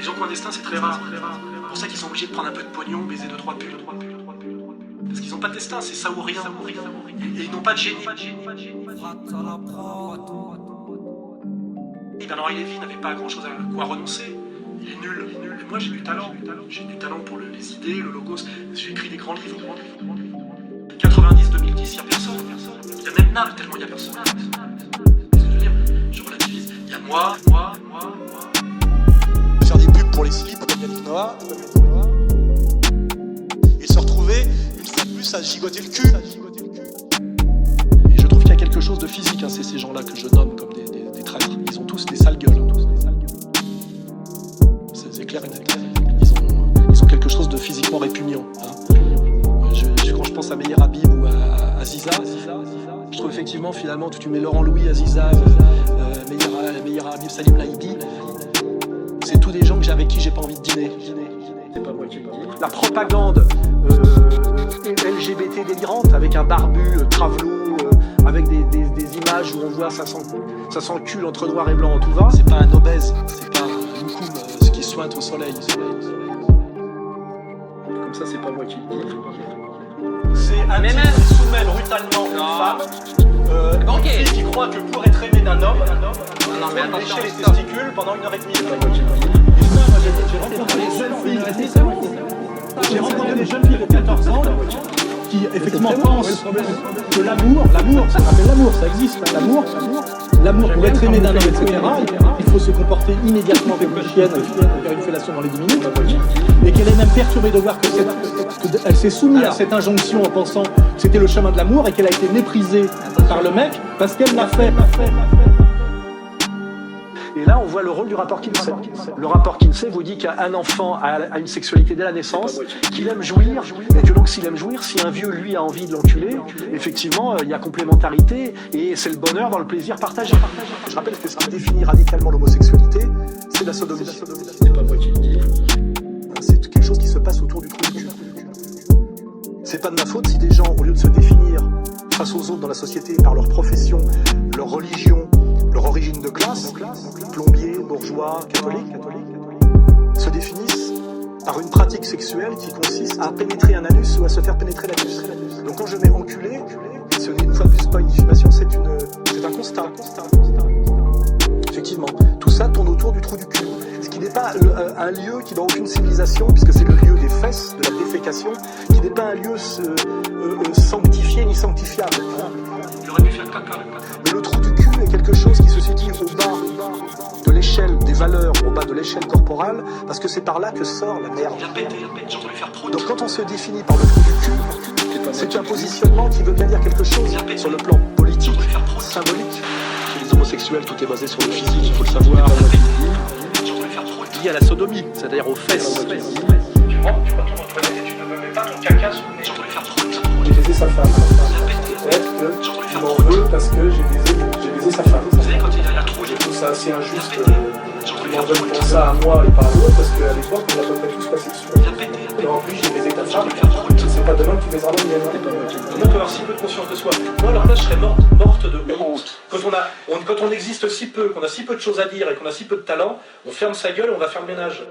Les gens clandestins, c'est très rare. C'est pour ça qu'ils sont obligés de prendre un peu de pognon, baiser 2-3 pulls. Parce qu'ils n'ont pas de destin, c'est ça ou rien. Et ils n'ont pas de génie. Bernard Lévy n'avait pas grand-chose à quoi renoncer. Il est nul. Et moi, j'ai du talent. J'ai du talent pour les idées, le logos. J'ai écrit des grands livres. 90, 2010, il n'y a personne. Il y a même Naples, tellement il n'y a personne. Qu'est-ce que je veux dire? Je relativise. Il y a moi. Faire des pubs pour les slips comme Yannick Noah. Et se retrouver une fois de plus à se gigoter le cul. Et je trouve qu'il y a quelque chose de physique, hein, c'est ces gens-là que je nomme comme des traîtres. Ils ont tous des sales gueules. C'est clair et net. Ils ont quelque chose de physiquement répugnant. Hein. Quand je pense à Meyer Habib ou à Ziza, je trouve effectivement, finalement, tu mets Laurent Louis, Aziza, Meyer Habib, Salim Laïbi, c'est tous des gens avec qui j'ai pas envie de dîner. C'est pas moi qui le dis. La propagande LGBT délirante avec un barbu, travelot, avec des images où on voit ça s'encule entre noir et blanc en tout va. C'est pas un obèse, c'est pas un loukoum, ce qui sointe au soleil. Comme ça, c'est pas moi qui le dis. C'est un type qui soumet brutalement une femme, une fille qui croit que pour être aimé d'un homme, il faut lécher les testicules pendant 1h30. J'ai rencontré des jeunes filles de 14 ans qui effectivement pensent que l'amour, ce qu'on appelle l'amour, ça existe, hein, l'amour pour être aimé d'un homme, etc. Il faut se comporter immédiatement avec une chienne, faire une fellation dans les 10 minutes, et qu'elle est même perturbée de voir qu'elle s'est soumise à cette injonction en pensant que c'était le chemin de l'amour et qu'elle a été méprisée par le mec parce qu'elle l'a fait. Et là, on voit le rôle du rapport Kinsey. Le rapport Kinsey vous dit qu'un enfant a une sexualité dès la naissance, qu'il aime jouir, et que donc s'il aime jouir, si un vieux, lui, a envie de l'enculer, effectivement, il y a complémentarité, et c'est le bonheur dans le plaisir partagé. Je rappelle que ce qui définit radicalement l'homosexualité, c'est la sodomie. C'est pas moi qui le dis. C'est quelque chose qui se passe autour du trou du cul. C'est pas de ma faute si des gens, au lieu de se définir face aux autres dans la société par leur profession, leur religion, leur origine de classe, plombier, bourgeois, catholique, se définissent par une pratique sexuelle qui consiste à pénétrer un anus ou à se faire pénétrer l'anus. Donc quand je mets enculé, ce n'est une fois de plus pas une diffamation, c'est un constat. Effectivement, tout ça tourne autour du trou du cul. Ce qui n'est pas un lieu qui dans aucune civilisation, puisque c'est le lieu des fesses, de la défécation, qui n'est pas un lieu sanctifié ni sanctifiable. Il aurait pu faire caca. Mais le trou du cul est quelque chose qui se situe au bas de l'échelle des valeurs, au bas de l'échelle corporale, parce que c'est par là que sort la merde. Donc quand on se définit par le trou du cul, c'est un positionnement qui veut bien dire quelque chose sur le plan politique, symbolique. Chez les homosexuels, tout est basé sur le physique, il faut le savoir. Lié à la sodomie, c'est-à-dire aux fesses. Tu rentres aux toilettes et tu ne me mets pas ton caca sous le nez. J'ai baisé sa femme. Peut-être que tu m'en veux parce que j'ai baisé sa femme. Vous savez, quand il y a la trouille. Je trouve ça assez injuste qu'il m'en donne pour ça à moi et pas à l'autre, parce qu'à l'époque, on a à peu près tous passé dessus. Et en plus, j'ai baisé ta femme. C'est pas demain que tu baisera la mienne. On peut avoir si peu de conscience de soi. Moi, alors là, je serais morte de honte. Quand on existe si peu, qu'on a si peu de choses à dire et qu'on a si peu de talent, on ferme sa gueule et on va faire le ménage.